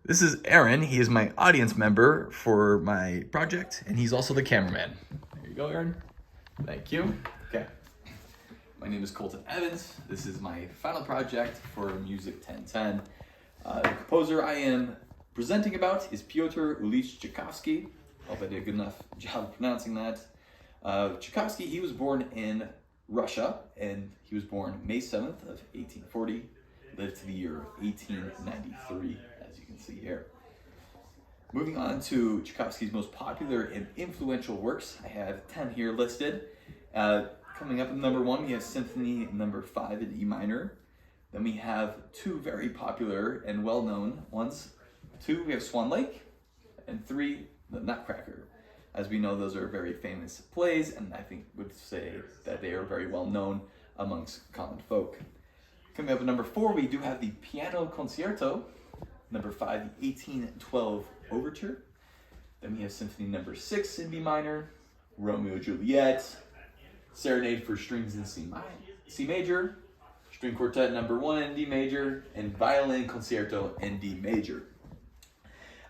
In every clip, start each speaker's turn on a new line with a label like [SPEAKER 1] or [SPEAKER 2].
[SPEAKER 1] This is Aaron. He is my audience member for my project, and he's also the cameraman. There you go, Aaron. Thank you. Okay. My name is Colton Evans. This is my final project for Music 1010. The composer I am presenting about is Pyotr Ilyich Tchaikovsky. Hope I did a good enough job of pronouncing that. Tchaikovsky, he was born in Russia, and he was born May 7th of 1840, lived to the year 1893, as you can see here. Moving on to Tchaikovsky's most popular and influential works, I have 10 here listed. Coming up at number 1, we have Symphony number 5 in E minor. Then we have 2 very popular and well-known ones. 2, we have Swan Lake, and 3, The Nutcracker. As we know, those are very famous plays, and I think would say that they are very well known amongst common folk. Coming up at number 4, we do have the Piano Concerto. Number 5, the 1812 Overture. Then we have Symphony number 6 in B minor, Romeo and Juliet, Serenade for Strings in C major, String Quartet number 1 in D major, and Violin Concerto in D major.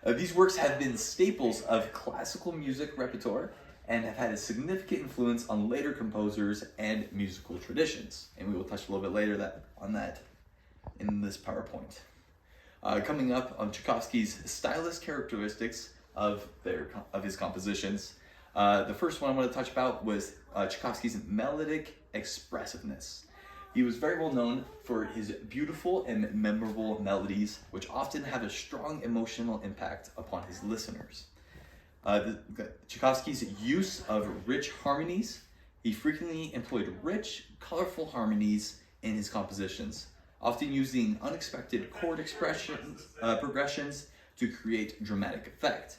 [SPEAKER 1] These works have been staples of classical music repertoire and have had a significant influence on later composers and musical traditions. And we will touch a little bit later on that in this PowerPoint. Coming up on Tchaikovsky's stylist characteristics of his compositions. The first one I want to touch about was Tchaikovsky's melodic expressiveness. He was very well known for his beautiful and memorable melodies, which often have a strong emotional impact upon his listeners. Tchaikovsky's use of rich harmonies. He frequently employed rich, colorful harmonies in his compositions, often using unexpected chord progressions to create dramatic effect.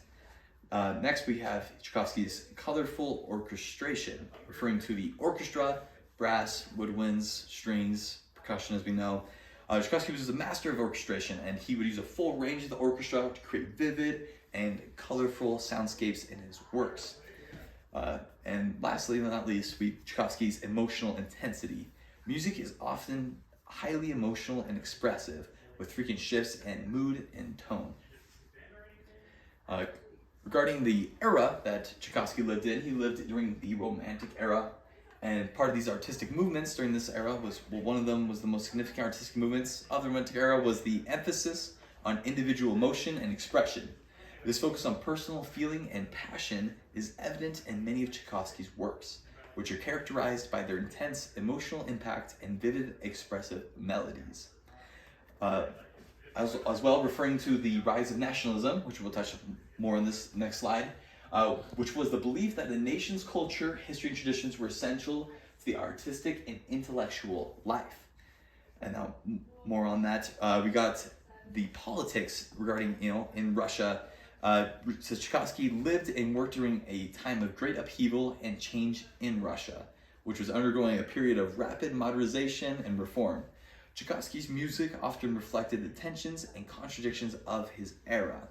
[SPEAKER 1] Next, we have Tchaikovsky's colorful orchestration, referring to the orchestra, brass, woodwinds, strings, percussion, as we know. Tchaikovsky was a master of orchestration, and he would use a full range of the orchestra to create vivid and colorful soundscapes in his works. And lastly, but not least, Tchaikovsky's emotional intensity. Music is often highly emotional and expressive, with frequent shifts in mood and tone. Regarding the era that Tchaikovsky lived in, he lived during the Romantic era. And part of these artistic movements during this era one of them was the most significant artistic movements of the Romantic era was the emphasis on individual emotion and expression. This focus on personal feeling and passion is evident in many of Tchaikovsky's works, which are characterized by their intense emotional impact and vivid expressive melodies. As well, referring to the rise of nationalism, which we'll touch more on this next slide, which was the belief that the nation's culture, history, and traditions were essential to the artistic and intellectual life. And now, more on that, we got the politics regarding, in Russia. So Tchaikovsky lived and worked during a time of great upheaval and change in Russia, which was undergoing a period of rapid modernization and reform. Tchaikovsky's music often reflected the tensions and contradictions of his era,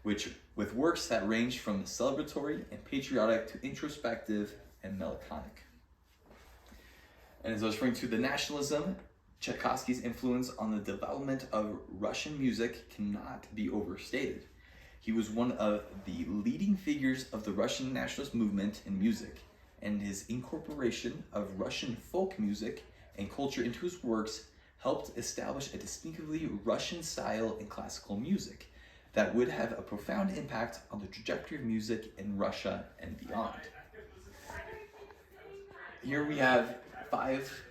[SPEAKER 1] with works that ranged from celebratory and patriotic to introspective and melancholic. And as I was referring to the nationalism, Tchaikovsky's influence on the development of Russian music cannot be overstated. He was one of the leading figures of the Russian nationalist movement in music, and his incorporation of Russian folk music and culture into his works helped establish a distinctively Russian style in classical music that would have a profound impact on the trajectory of music in Russia and beyond. Here we have 5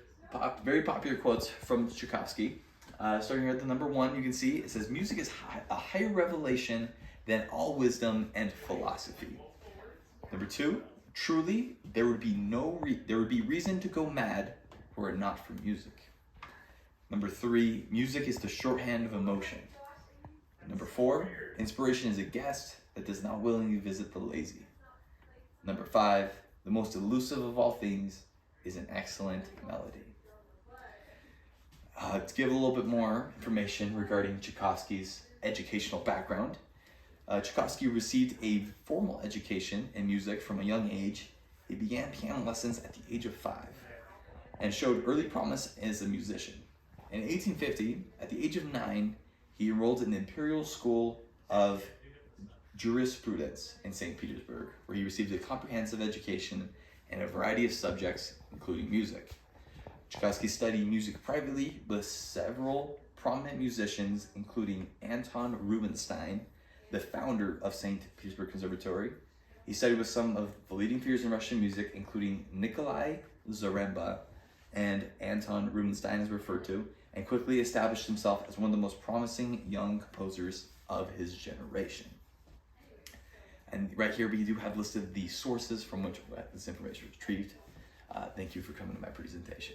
[SPEAKER 1] very popular quotes from Tchaikovsky. Starting here at the number 1, you can see it says, "Music is a higher revelation than all wisdom and philosophy." Number 2, "Truly, there would be reason to go mad were it not for music." Number 3, "Music is the shorthand of emotion." Number 4, "Inspiration is a guest that does not willingly visit the lazy." Number 5, "The most elusive of all things is an excellent melody." To give a little bit more information regarding Tchaikovsky's educational background, Tchaikovsky received a formal education in music from a young age. He began piano lessons at the age of 5 and showed early promise as a musician. In 1850, at the age of 9, he enrolled in the Imperial School of jurisprudence in St. Petersburg, where he received a comprehensive education in a variety of subjects, including music. Tchaikovsky studied music privately with several prominent musicians, including Anton Rubinstein, the founder of St. Petersburg Conservatory. He studied with some of the leading figures in Russian music, including Nikolai Zaremba and Anton Rubinstein, as referred to, and quickly established himself as one of the most promising young composers of his generation. And right here we do have listed the sources from which this information was retrieved. Thank you for coming to my presentation.